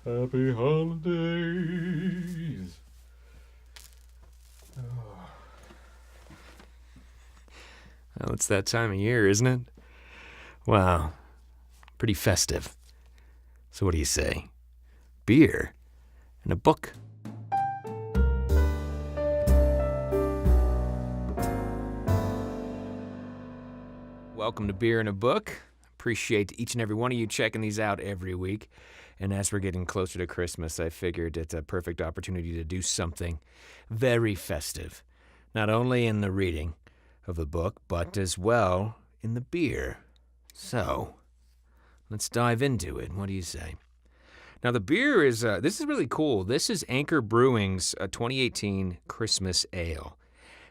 Happy holidays. Well, it's that time of year, isn't it? Wow. Pretty festive. So what do you say? Beer and a book. Welcome to Beer and a Book. Appreciate each and every one of you checking these out every week. And as we're getting closer to Christmas, I figured it's a perfect opportunity to do something very festive. Not only in the reading of the book, but as well in the beer. So, let's dive into it. What do you say? Now, the beer is, this is really cool. This is Anchor Brewing's 2018 Christmas Ale.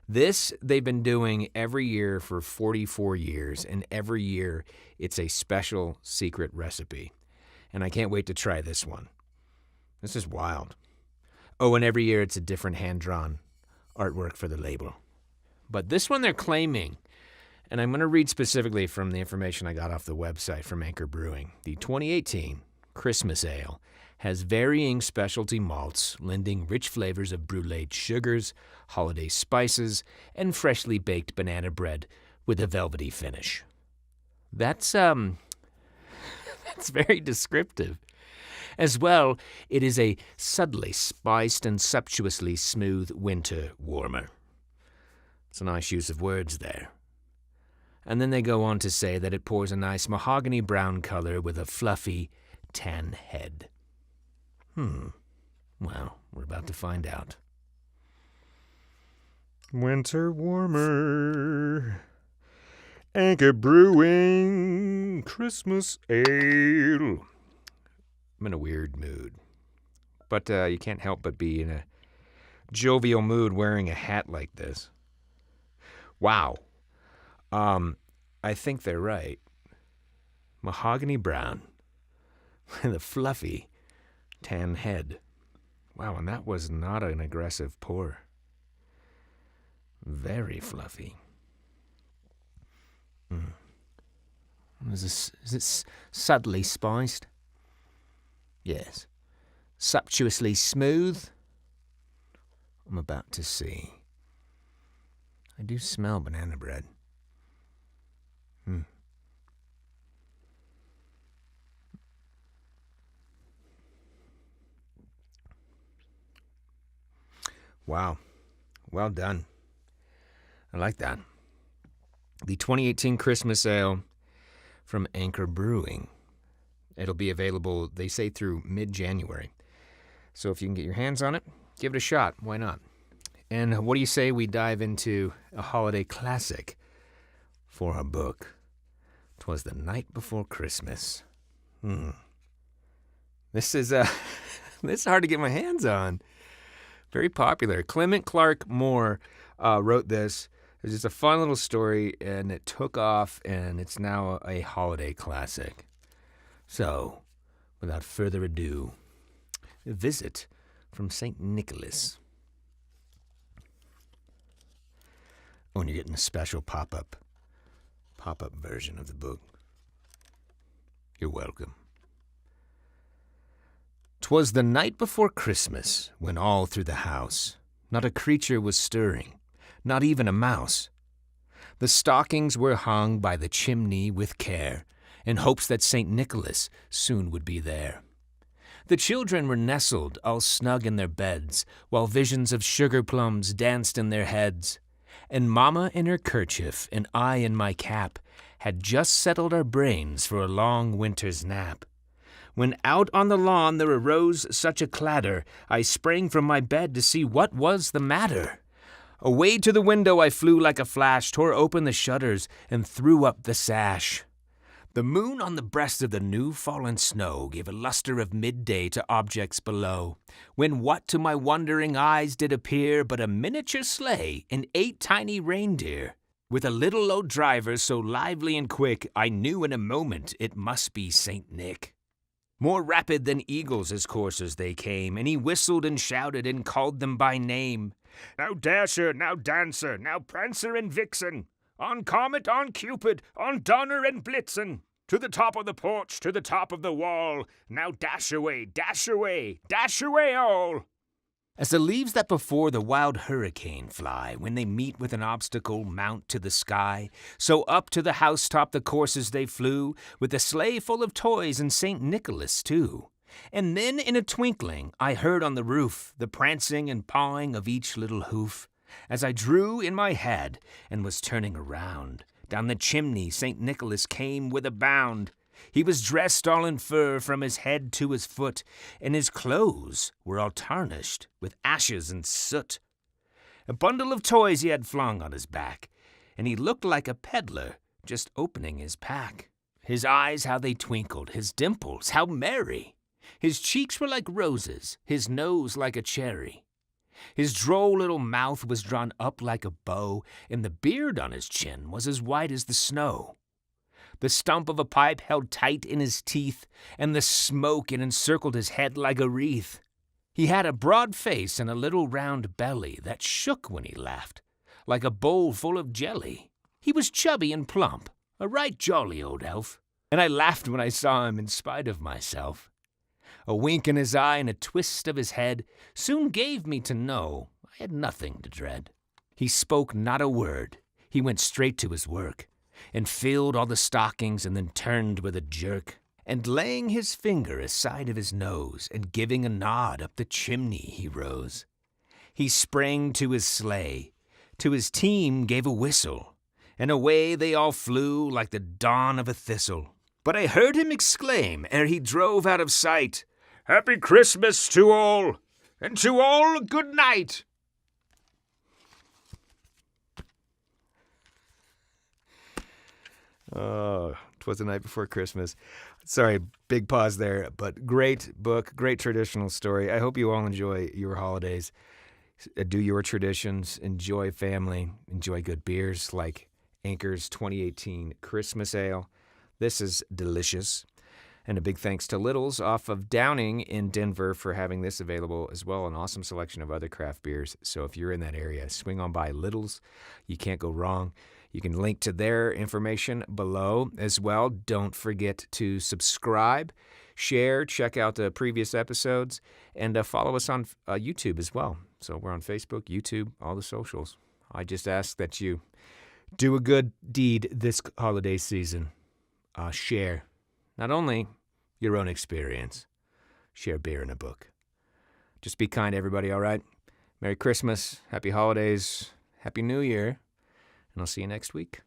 This they've been doing every year for 44 years, and every year it's a special secret recipe. And I can't wait to try this one. This is wild. Oh, and every year it's a different hand-drawn artwork for the label. But this one they're claiming, and I'm going to read specifically from the information I got off the website from Anchor Brewing. The 2018 Christmas Ale has varying specialty malts, lending rich flavors of brulee sugars, holiday spices, and freshly baked banana bread with a velvety finish. That's very descriptive. As well, it is a subtly spiced and sumptuously smooth winter warmer. It's a nice use of words there. And then they go on to say that it pours a nice mahogany brown color with a fluffy tan head. Well, we're about to find out. Winter warmer. Anchor Brewing Christmas Ale. I'm in a weird mood. But you can't help but be in a jovial mood wearing a hat like this. Wow. I think they're right. Mahogany brown with a fluffy tan head. Wow, and that was not an aggressive pour. Very fluffy. Is it subtly spiced? Yes. Sumptuously smooth? I'm about to see. I do smell banana bread. Wow. Well done. I like that. The 2018 Christmas Ale from Anchor Brewing. It'll be available, they say, through mid-January. So if you can get your hands on it, give it a shot. Why not? And what do you say we dive into a holiday classic for our book? 'Twas the Night Before Christmas. This is this is hard to get my hands on. Very popular. Clement Moore wrote this. It's just a fun little story, and it took off, and it's now a holiday classic. So, without further ado, a visit from St. Nicholas. Oh, and you're getting a special pop-up version of the book. You're welcome. 'Twas the night before Christmas, when all through the house not a creature was stirring, not even a mouse. The stockings were hung by the chimney with care, in hopes that St. Nicholas soon would be there. The children were nestled all snug in their beds, while visions of sugar plums danced in their heads. And Mama in her kerchief, and I in my cap, had just settled our brains for a long winter's nap. When out on the lawn there arose such a clatter, I sprang from my bed to see what was the matter. Away to the window I flew like a flash, tore open the shutters, and threw up the sash. The moon on the breast of the new-fallen snow gave a luster of midday to objects below, when what to my wondering eyes did appear but a miniature sleigh and 8 tiny reindeer. With a little low driver so lively and quick, I knew in a moment it must be St. Nick. More rapid than eagles as coursers they came, and he whistled and shouted and called them by name. Now Dasher, now Dancer, now Prancer and Vixen, on Comet, on Cupid, on Donner and Blitzen. To the top of the porch, to the top of the wall. Now dash away, dash away, dash away all. As the leaves that before the wild hurricane fly, when they meet with an obstacle, mount to the sky, so up to the housetop the coursers they flew, with a sleigh full of toys and St. Nicholas too. And then in a twinkling I heard on the roof the prancing and pawing of each little hoof. As I drew in my head and was turning around, down the chimney St. Nicholas came with a bound. He was dressed all in fur from his head to his foot, and his clothes were all tarnished with ashes and soot. A bundle of toys he had flung on his back, and he looked like a peddler just opening his pack. His eyes, how they twinkled, his dimples, how merry! His cheeks were like roses, his nose like a cherry. His droll little mouth was drawn up like a bow, and the beard on his chin was as white as the snow. The stump of a pipe held tight in his teeth, and the smoke it encircled his head like a wreath. He had a broad face and a little round belly that shook when he laughed, like a bowl full of jelly. He was chubby and plump, a right jolly old elf, and I laughed when I saw him in spite of myself. A wink in his eye and a twist of his head soon gave me to know I had nothing to dread. He spoke not a word. He went straight to his work, and filled all the stockings and then turned with a jerk. And laying his finger aside of his nose and giving a nod up the chimney he rose. He sprang to his sleigh, to his team gave a whistle, and away they all flew like the dawn of a thistle. But I heard him exclaim ere he drove out of sight, "Happy Christmas to all, and to all good night." Oh, 'Twas the Night Before Christmas. Sorry, big pause there, but great book, great traditional story. I hope you all enjoy your holidays. Do your traditions, enjoy family, enjoy good beers like Anchor's 2018 Christmas Ale. This is delicious. And a big thanks to Little's off of Downing in Denver for having this available as well. An awesome selection of other craft beers. So if you're in that area, swing on by Little's. You can't go wrong. You can link to their information below as well. Don't forget to subscribe, share, check out the previous episodes, and follow us on YouTube as well. So we're on Facebook, YouTube, all the socials. I just ask that you do a good deed this holiday season. Share not only your own experience, share beer and a book. Just be kind, everybody, all right? Merry Christmas, Happy Holidays, Happy New Year, and I'll see you next week.